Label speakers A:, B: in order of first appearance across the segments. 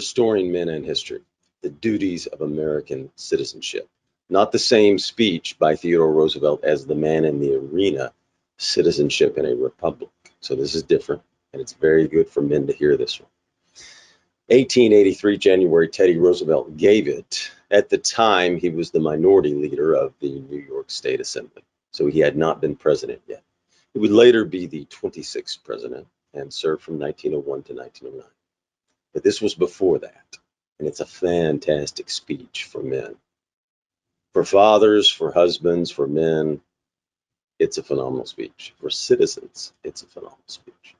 A: Restoring Men and History, The Duties of American Citizenship. Not the same speech by Theodore Roosevelt as The Man in the Arena, Citizenship in a Republic. So this is different, and it's very good for men to hear this one. 1883, January, Teddy Roosevelt gave it. At the time, he was the minority leader of the New York State Assembly, so he had not been president yet. He would later be the 26th president and served from 1901 to 1909. But this was before that, and it's a fantastic speech for men. For fathers, for husbands, for men, it's a phenomenal speech. For citizens, it's a phenomenal speech.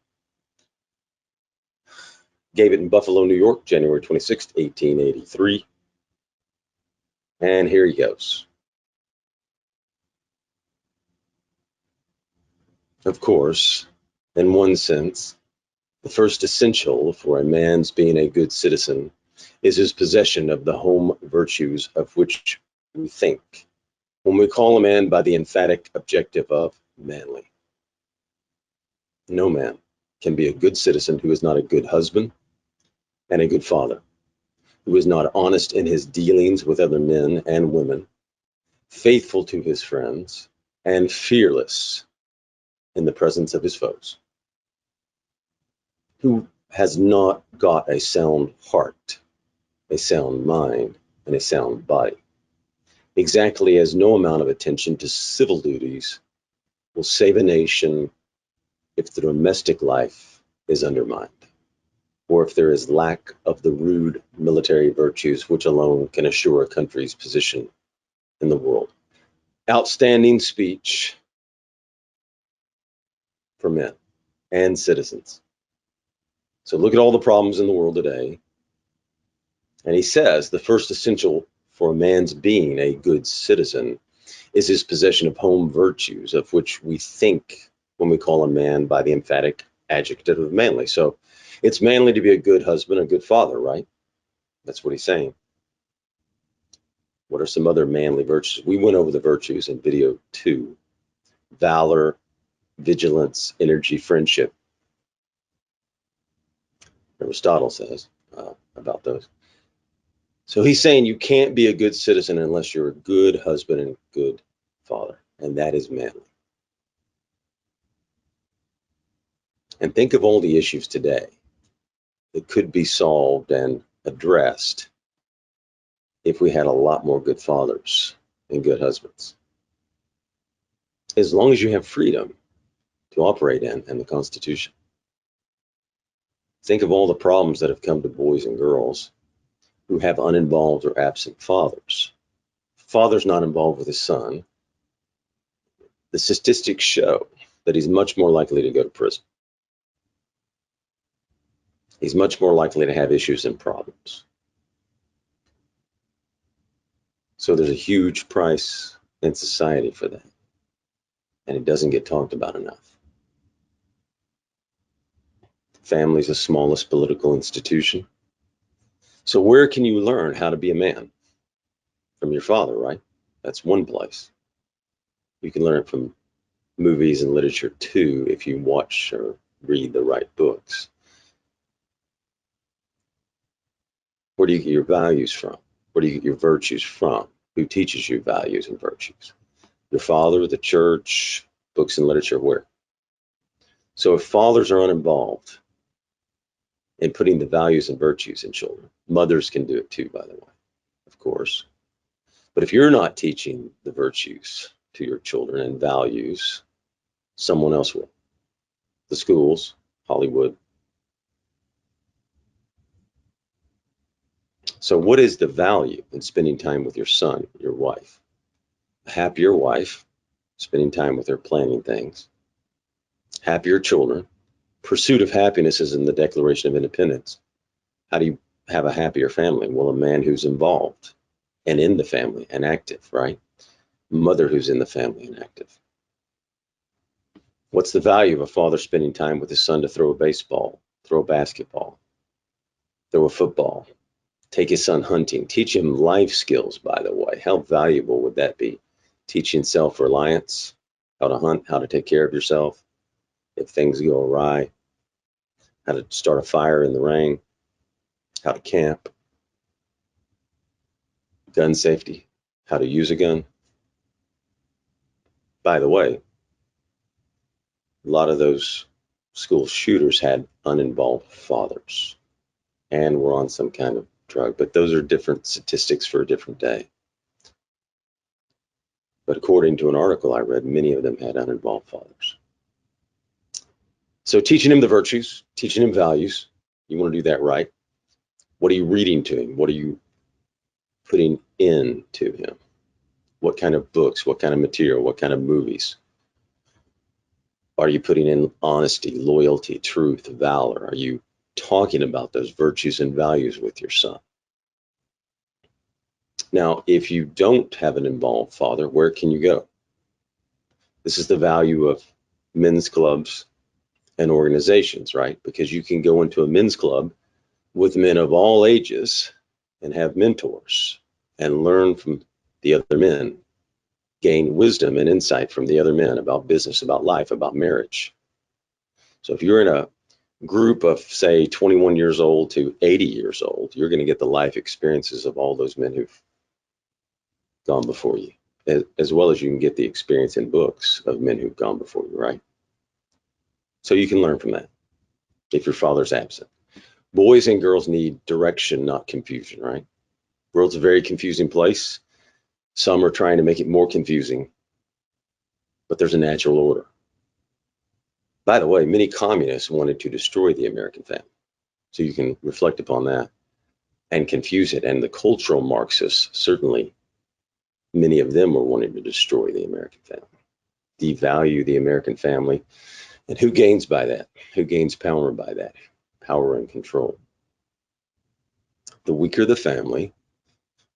A: Gave it in Buffalo, New York, January 26, 1883. And here he goes. Of course, in one sense, the first essential for a man's being a good citizen is his possession of the home virtues of which we think when we call a man by the emphatic objective of manly. No man can be a good citizen who is not a good husband and a good father, who is not honest in his dealings with other men and women, faithful to his friends, and fearless in the presence of his foes, who has not got a sound heart, a sound mind, and a sound body. Exactly as no amount of attention to civil duties will save a nation if the domestic life is undermined, or if there is lack of the rude military virtues which alone can assure a country's position in the world. Outstanding speech for men and citizens. So look at all the problems in the world today. And he says the first essential for a man's being a good citizen is his possession of home virtues, of which we think when we call a man by the emphatic adjective of manly. So it's manly to be a good husband, a good father, right? That's what he's saying. What are some other manly virtues? We went over the virtues in video 2. Valor, vigilance, energy, friendship. Aristotle says about those. So he's saying you can't be a good citizen unless you're a good husband and a good father, and that is manly. And think of all the issues today that could be solved and addressed if we had a lot more good fathers and good husbands. As long as you have freedom to operate in and the Constitution. Think of all the problems that have come to boys and girls who have uninvolved or absent fathers. Father's not involved with his son. The statistics show that he's much more likely to go to prison. He's much more likely to have issues and problems. So there's a huge price in society for that, and it doesn't get talked about enough. Family's the smallest political institution. So where can you learn how to be a man? From your father, right? That's one place. You can learn it from movies and literature too, if you watch or read the right books. Where do you get your values from? Where do you get your virtues from? Who teaches you values and virtues? Your father, the church, books and literature, where? So if fathers are uninvolved in putting the values and virtues in children, mothers can do it too, by the way, of course. But if you're not teaching the virtues to your children and values, someone else will. The schools, Hollywood. So what is the value in spending time with your son, your wife? A happier wife, spending time with her, planning things. Happier children. Pursuit of happiness is in the Declaration of Independence. How do you have a happier family? Well, a man who's involved and in the family and active, right? Mother who's in the family and active. What's the value of a father spending time with his son to throw a baseball, throw a basketball, throw a football, take his son hunting, teach him life skills, by the way? How valuable would that be? Teaching self-reliance, how to hunt, how to take care of yourself if things go awry, how to start a fire in the rain, how to camp, gun safety, how to use a gun. By the way, a lot of those school shooters had uninvolved fathers and were on some kind of drug, but those are different statistics for a different day. But according to an article I read, many of them had uninvolved fathers. So teaching him the virtues, teaching him values, you want to do that right. What are you reading to him? What are you putting into him? What kind of books, what kind of material, what kind of movies? Are you putting in honesty, loyalty, truth, valor? Are you talking about those virtues and values with your son? Now, if you don't have an involved father, where can you go? This is the value of men's clubs and organizations, right? Because you can go into a men's club with men of all ages and have mentors and learn from the other men, gain wisdom and insight from the other men about business, about life, about marriage. So if you're in a group of, say, 21 years old to 80 years old, you're going to get the life experiences of all those men who've gone before you, as well as you can get the experience in books of men who've gone before you, right? So you can learn from that if your father's absent. Boys and girls need direction, not confusion, right? The world's a very confusing place. Some are trying to make it more confusing, but there's a natural order. By the way, many communists wanted to destroy the American family. So you can reflect upon that and confuse it. And the cultural Marxists, certainly, many of them were wanting to destroy the American family, devalue the American family. And who gains by that? Who gains power by that? Power and control. The weaker the family,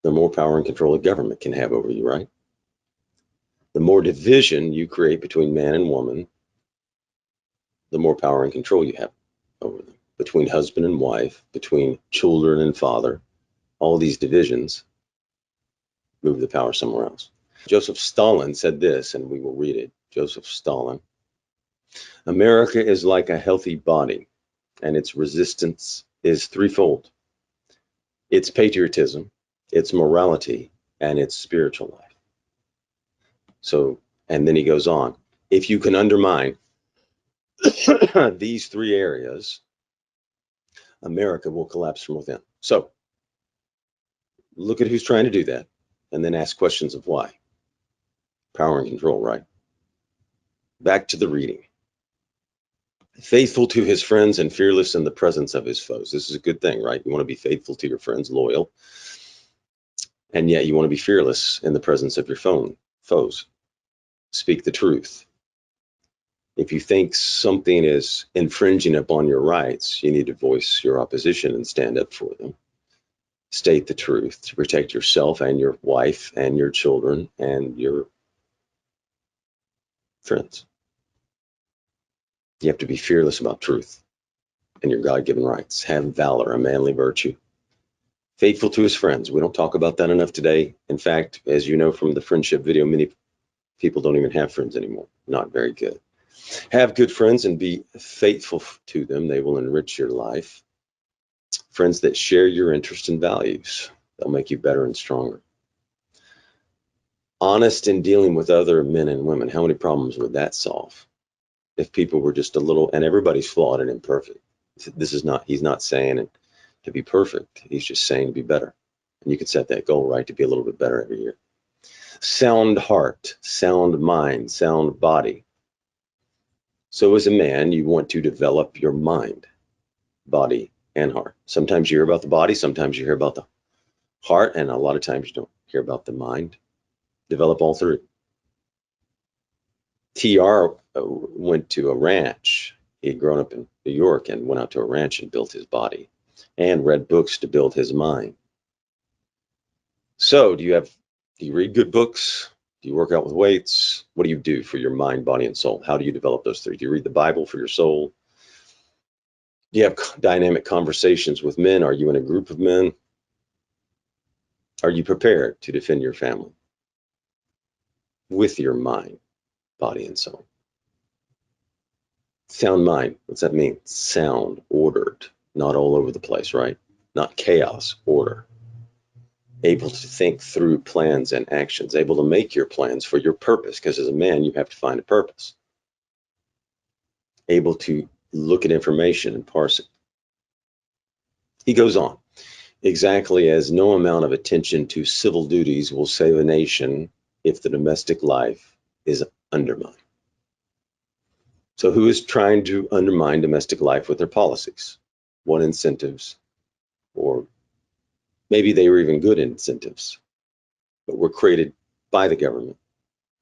A: the more power and control the government can have over you, right? The more division you create between man and woman, the more power and control you have over them. Between husband and wife, between children and father, all these divisions move the power somewhere else. Joseph Stalin said this, and we will read it. Joseph Stalin. America is like a healthy body, and its resistance is threefold. Its patriotism, its morality, and its spiritual life. So, and then he goes on, if you can undermine these three areas, America will collapse from within. So, look at who's trying to do that, and then ask questions of why. Power and control, right? Back to the reading. Faithful to his friends and fearless in the presence of his foes. This is a good thing, right? You want to be faithful to your friends, loyal, and yet you want to be fearless in the presence of your foes. Speak the truth. If you think something is infringing upon your rights, you need to voice your opposition and stand up for them. State the truth to protect yourself and your wife and your children and your friends. You have to be fearless about truth and your God-given rights. Have valor, a manly virtue. Faithful to his friends. We don't talk about that enough today. In fact, as you know from the friendship video, many people don't even have friends anymore. Not very good. Have good friends and be faithful to them. They will enrich your life. Friends that share your interests and values. They'll make you better and stronger. Honest in dealing with other men and women. How many problems would that solve? If people were just a little, and everybody's flawed and imperfect. This is not, he's not saying it to be perfect. He's just saying to be better. And you can set that goal, right, to be a little bit better every year. Sound heart, sound mind, sound body. So as a man, you want to develop your mind, body, and heart. Sometimes you hear about the body, sometimes you hear about the heart, and a lot of times you don't hear about the mind. Develop all three. TR went to a ranch. He had grown up in New York and went out to a ranch and built his body and read books to build his mind. So do you read good books? Do you work out with weights? What do you do for your mind, body, and soul? How do you develop those three? Do you read the Bible for your soul? Do you have dynamic conversations with men? Are you in a group of men? Are you prepared to defend your family with your mind, body, and soul? Sound mind, what's that mean? Sound, ordered, not all over the place, right? not chaos, order. Able to think through plans and actions, able to make your plans for your purpose, because as a man, you have to find a purpose. Able to look at information and parse it. He goes on, exactly as no amount of attention to civil duties will save a nation if the domestic life is undermined. So who is trying to undermine domestic life with their policies? What incentives? Or maybe they were even good incentives, but were created by the government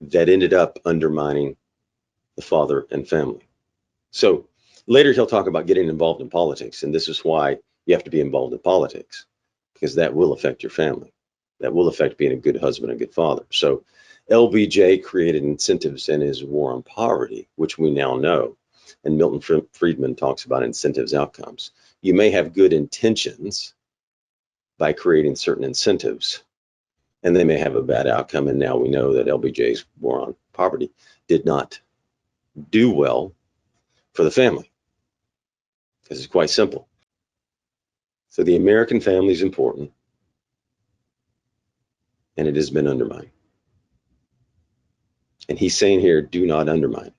A: that ended up undermining the father and family. So later he'll talk about getting involved in politics, and this is why you have to be involved in politics, because that will affect your family. That will affect being a good husband and good father. So LBJ created incentives in his War on Poverty, which we now know, and Milton Friedman talks about incentives outcomes. You may have good intentions by creating certain incentives, and they may have a bad outcome. And now we know that LBJ's War on Poverty did not do well for the family, because it's quite simple. So the American family is important, and it has been undermined. And he's saying here, do not undermine.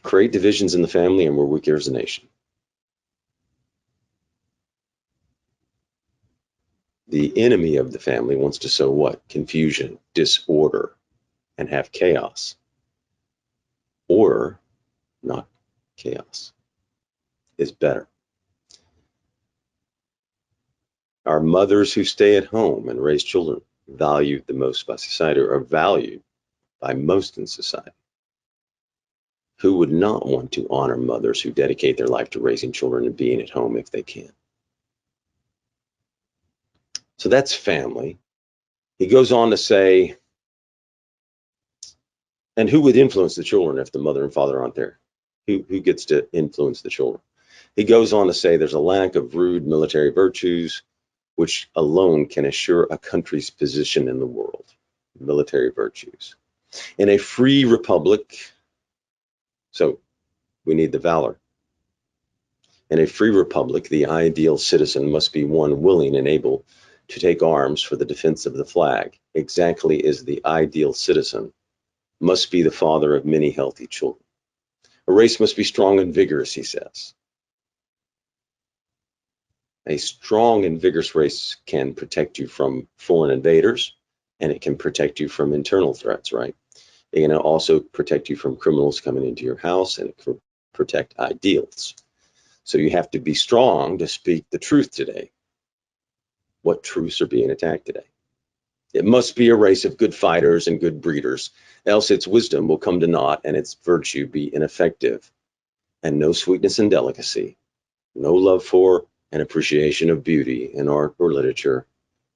A: Create divisions in the family, and we're weaker as a nation. The enemy of the family wants to sow what? Confusion, disorder, and have chaos. Order, not chaos, is better. Our mothers who stay at home and raise children, valued the most by society, or valued by most in society. Who would not want to honor mothers who dedicate their life to raising children and being at home if they can? So that's family. He goes on to say, and who would influence the children if the mother and father aren't there? Who gets to influence the children? He goes on to say there's a lack of rude military virtues, which alone can assure a country's position in the world. Military virtues. In a free republic, so we need the valor. In a free republic, the ideal citizen must be one willing and able to take arms for the defense of the flag, exactly as the ideal citizen must be the father of many healthy children. A race must be strong and vigorous, he says. A strong and vigorous race can protect you from foreign invaders, and it can protect you from internal threats, right? It can also protect you from criminals coming into your house, and it can protect ideals. So you have to be strong to speak the truth today. What truths are being attacked today? It must be a race of good fighters and good breeders, else its wisdom will come to naught and its virtue be ineffective. And no sweetness and delicacy, no love for and appreciation of beauty in art or literature,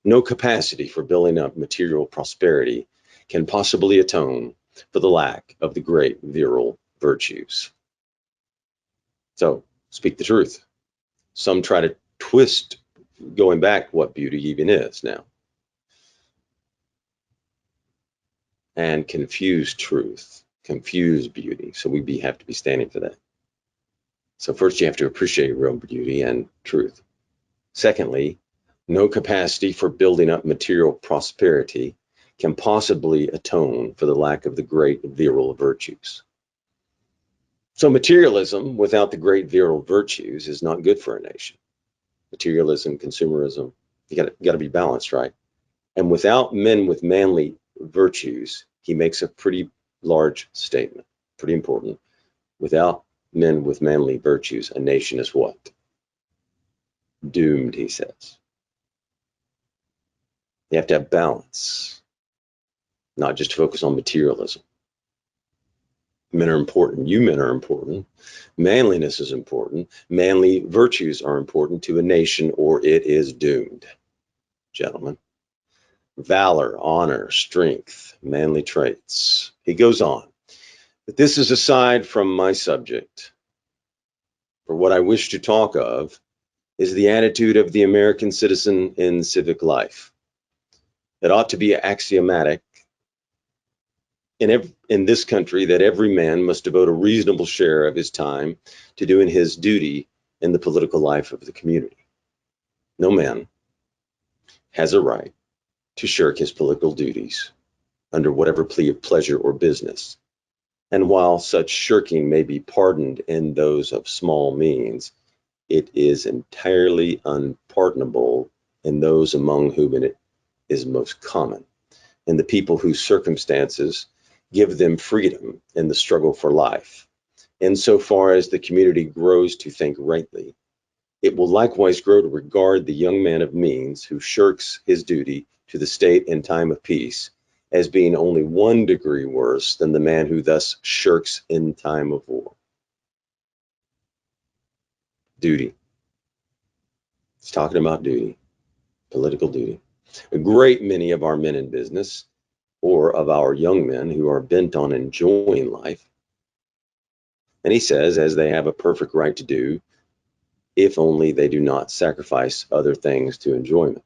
A: no capacity for building up material prosperity can possibly atone for the lack of the great virile virtues. So speak the truth. Some try to twist going back what beauty even is now, and confuse truth, confuse beauty. So we have to be standing for that. So first you have to appreciate real beauty and truth. Secondly, no capacity for building up material prosperity can possibly atone for the lack of the great virile virtues. So materialism without the great virile virtues is not good for a nation. Materialism, consumerism, you got to be balanced, right? And without men with manly virtues, he makes a pretty large statement, pretty important. Without men with manly virtues, a nation is what? Doomed, he says. You have to have balance, not just focus on materialism. Men are important. You men are important. Manliness is important. Manly virtues are important to a nation, or it is doomed, gentlemen. Valor, honor, strength, manly traits. He goes on. But this is aside from my subject. For what I wish to talk of is the attitude of the American citizen in civic life. It ought to be axiomatic in this country that every man must devote a reasonable share of his time to doing his duty in the political life of the community. No man has a right to shirk his political duties under whatever plea of pleasure or business. And while such shirking may be pardoned in those of small means, it is entirely unpardonable in those among whom it is most common, and the people whose circumstances give them freedom in the struggle for life. Insofar as the community grows to think rightly, it will likewise grow to regard the young man of means who shirks his duty to the state in time of peace as being only 1 degree worse than the man who thus shirks in time of war. Duty. It's talking about duty, political duty. A great many of our men in business, or of our young men who are bent on enjoying life, and he says, as they have a perfect right to do, if only they do not sacrifice other things to enjoyment,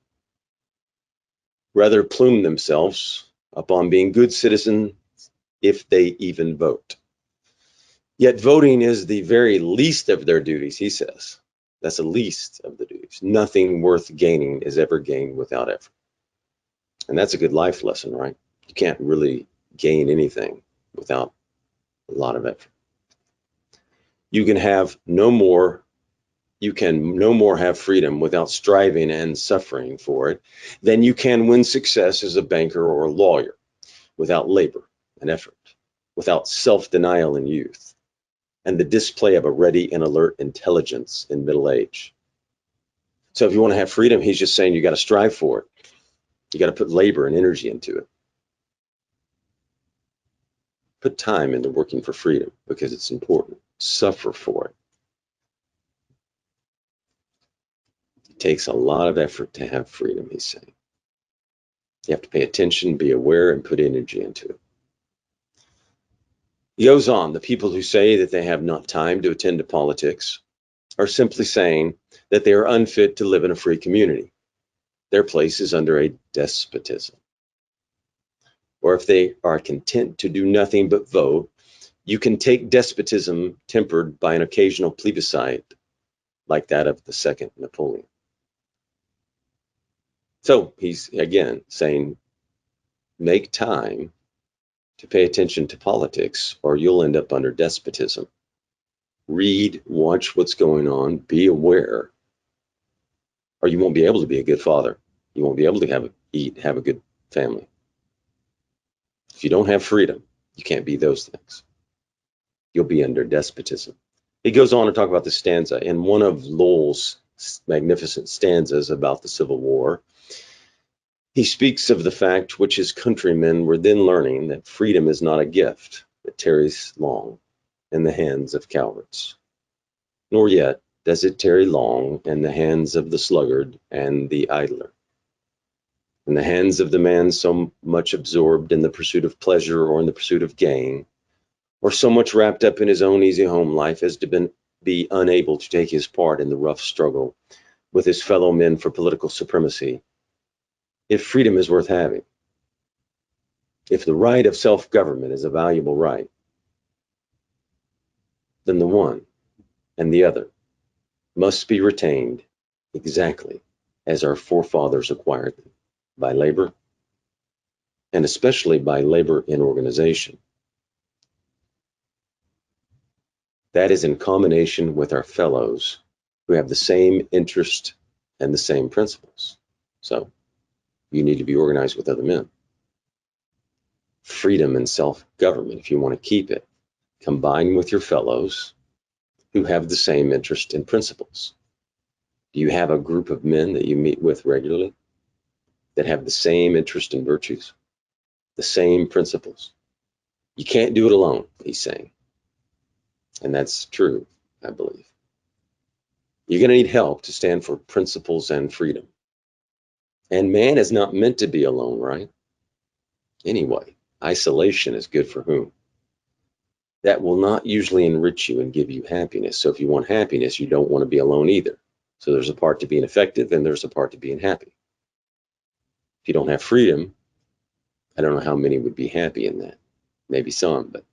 A: rather plume themselves upon being good citizens if they even vote. Yet voting is the very least of their duties, he says. That's the least of the duties. Nothing worth gaining is ever gained without effort. And that's a good life lesson, right? You can't really gain anything without a lot of effort. You can no more have freedom without striving and suffering for it than you can win success as a banker or a lawyer without labor and effort, without self-denial in youth, and the display of a ready and alert intelligence in middle age. So if you want to have freedom, he's just saying you got to strive for it. You got to put labor and energy into it. Put time into working for freedom because it's important. Suffer for it. It takes a lot of effort to have freedom, he's saying. You have to pay attention, be aware, and put energy into it. He goes on, the people who say that they have not time to attend to politics are simply saying that they are unfit to live in a free community. Their place is under a despotism. Or if they are content to do nothing but vote, you can take despotism tempered by an occasional plebiscite like that of the second Napoleon. So he's again saying, make time to pay attention to politics or you'll end up under despotism. Read, watch what's going on, be aware, or you won't be able to be a good father. You won't be able to have a good family. If you don't have freedom, you can't be those things. You'll be under despotism. He goes on to talk about the stanza. In one of Lowell's magnificent stanzas about the Civil War, he speaks of the fact which his countrymen were then learning, that freedom is not a gift that tarries long in the hands of cowards, nor yet does it tarry long in the hands of the sluggard and the idler, in the hands of the man so much absorbed in the pursuit of pleasure or in the pursuit of gain, or so much wrapped up in his own easy home life as to be unable to take his part in the rough struggle with his fellow men for political supremacy. If freedom is worth having, if the right of self-government is a valuable right, then the one and the other must be retained exactly as our forefathers acquired them, by labor, and especially by labor in organization. That is in combination with our fellows who have the same interest and the same principles. So you need to be organized with other men. Freedom and self-government, if you want to keep it, combine with your fellows who have the same interest and principles. Do you have a group of men that you meet with regularly that have the same interest and virtues, the same principles? You can't do it alone, he's saying. And that's true, I believe. You're going to need help to stand for principles and freedom. And man is not meant to be alone, right? Anyway, isolation is good for whom? That will not usually enrich you and give you happiness. So if you want happiness, you don't want to be alone either. So there's a part to being effective and there's a part to being happy. If you don't have freedom, I don't know how many would be happy in that. Maybe some, but